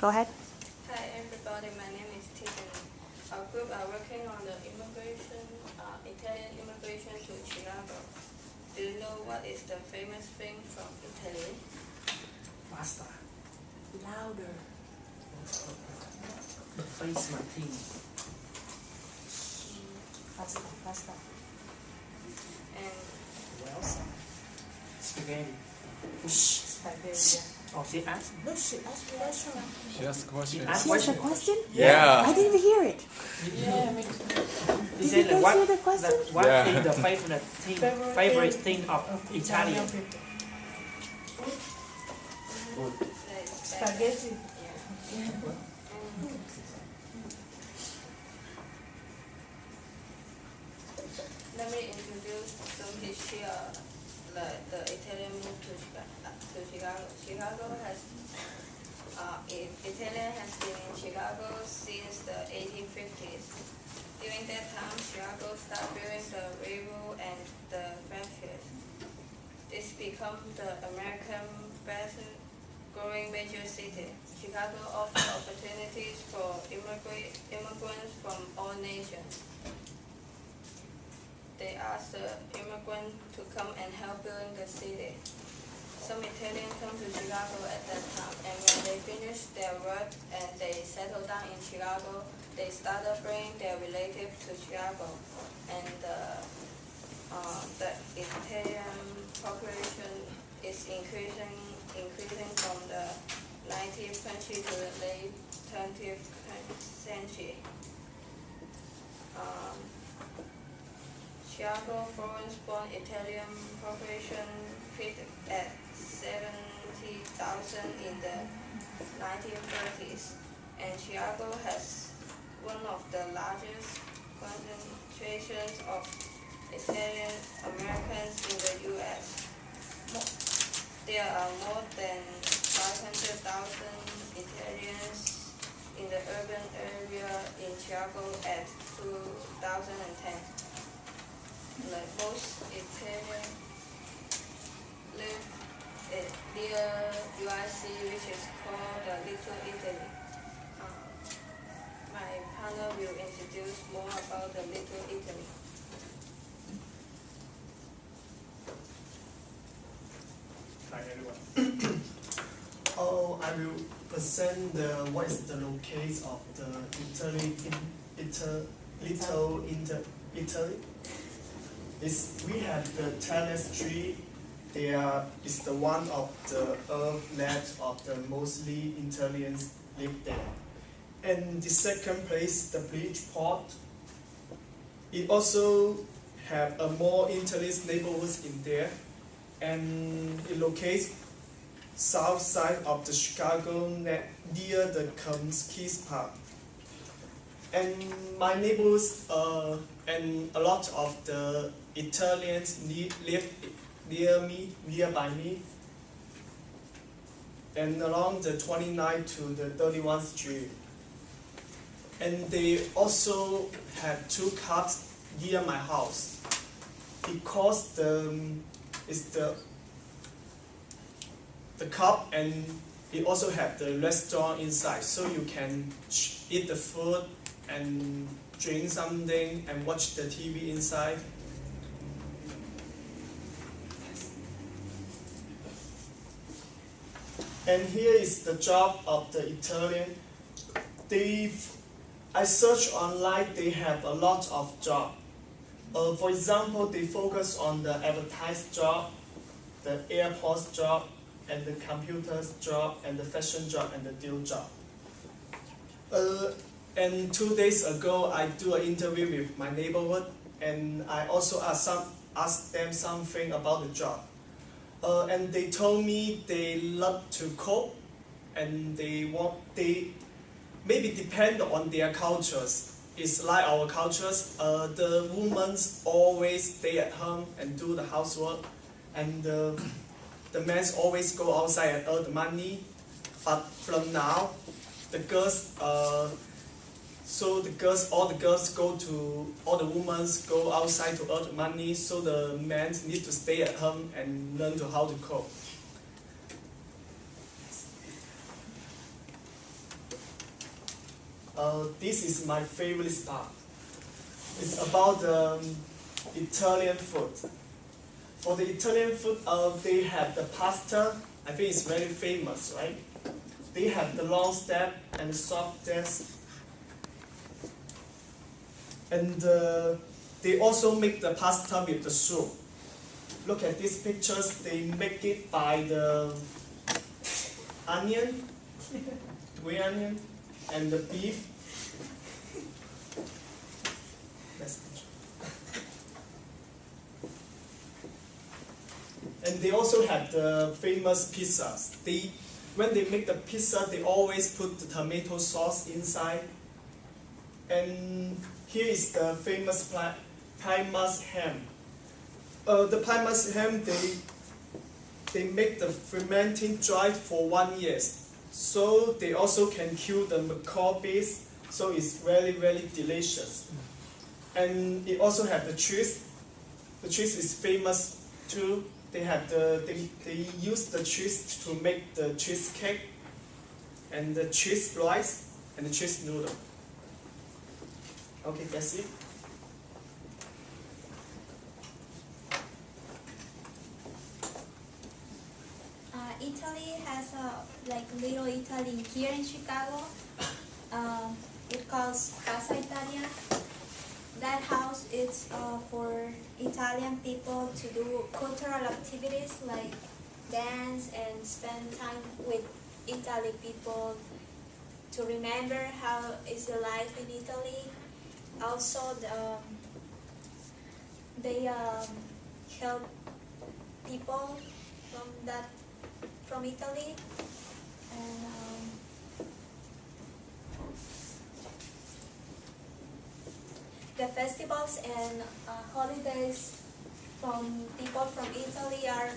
Go ahead. Hi everybody, my name is Tiffany. Our group are working on the Italian immigration to Chicago. Do you know what is the famous thing from Italy? Pasta. Louder. The face martini. Pasta. And Well, spaghetti. Spaghetti. Oh, she asked. No, she asked a question. She asked a question. She asked She asked a question? Yeah. I didn't even hear it. Yeah, me Did you guys hear the question? What Yeah. is the favorite thing of Italian? Food. like Spaghetti. Let me introduce some history of the Italian move to Chicago. Italian has been in Chicago since the 1850s. During that time, Chicago started building the railroad and the factories. This became the American fastest growing major city. Chicago offers opportunities for immigrants from all nations. They asked the immigrants to come and help building the city. Some Italians come to Chicago at that time, and when they finished their work and they settled down in Chicago, they started bringing their relatives to Chicago. And the Italian population is increasing from the 19th century to the late 20th century. Chicago foreign-born Italian population peaked at 70,000 in the 1930s, and Chicago has one of the largest concentrations of Italian Americans in the U.S. There are more than 500,000 Italians in the urban area in Chicago at 2010. Like most Italians live near UIC, which is called the Little Italy. My partner will introduce more about the Little Italy. Hi everyone. I will present what is the location of the Italy. We have the Terrace Street. Is the one of the land of the mostly Italians live there. And the second place, the Bridgeport. It also have a more Italian neighborhoods in there, and it locates south side of the Chicago near the Comiskey Park. And my neighbors and a lot of the Italians live nearby me, and along the 29th to the 31st Street. And they also have two cars near my house, because it's the cup, and it also have the restaurant inside, so you can eat the food and drink something and watch the TV inside. And here is the job of the Italian. I search online, they have a lot of jobs. For example, they focus on the advertised job, the airport job, and the computers job, and the fashion job, and the deal job. And 2 days ago, I do an interview with my neighborhood, and I also asked them something about the job. And they told me they love to cook, and they maybe depend on their cultures. It's like our cultures. The women always stay at home and do the housework, and the men always go outside and earn the money. But from now, the girls, all the women go outside to earn money, so the men need to stay at home and learn how to cook. this is my favorite part. It's about Italian food. For the Italian food, they have the pasta. I think it's very famous, right? They have the long step and the soft test. And they also make the pasta with the soup. Look at these pictures. They make it by the onion, green onion, and the beef. Next picture. And they also have the famous pizzas. When they make the pizza, they always put the tomato sauce inside. And here is the famous Plymouth ham. The Plymouth ham, they make the fermenting dried for 1 year. So they also can kill the macaw bees. So it's very, very delicious. And it also have the cheese. The cheese is famous too. They use the cheese to make the cheesecake and the cheese rice and the cheese noodle. Okay, that's it. Italy has a Little Italy here in Chicago. It calls Casa Italia. That house is for Italian people to do cultural activities like dance and spend time with Italy people to remember how is the life in Italy. Also, they help people from Italy, and the festivals and holidays from people from Italy are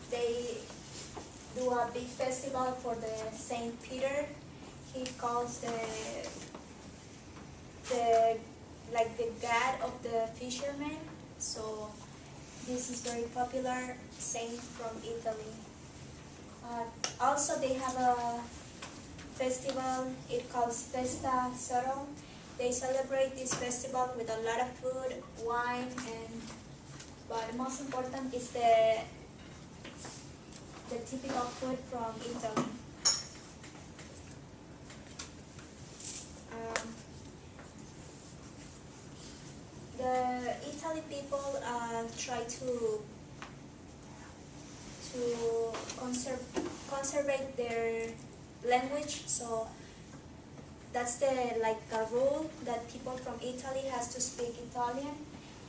they do a big festival for the Saint Peter. He calls the god of the fishermen. So this is very popular saint from Italy. Also, they have a festival. It calls Festa Soro. They celebrate this festival with a lot of food, wine, but the most important is the typical food from Italy. The Italy people try to conserve their language, so that's the a rule that people from Italy has to speak Italian,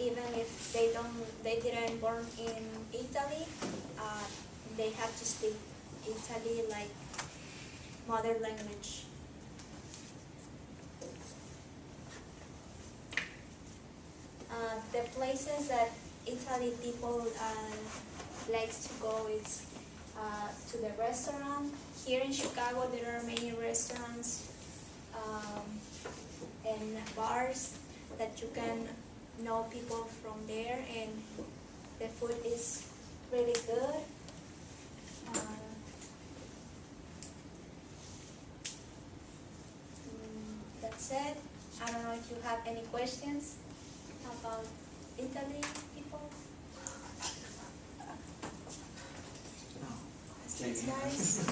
even if they didn't born in Italy. They have to speak Italy like mother language. The places that Italy people likes to go is to the restaurant. Here in Chicago, there are many restaurants and bars that you can know people from there, and the food is really good. That's it. I don't know if you have any questions about Italy people. Questions, guys?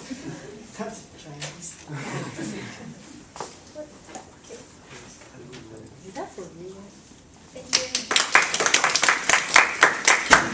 That's Chinese. Is that for real? Thank you.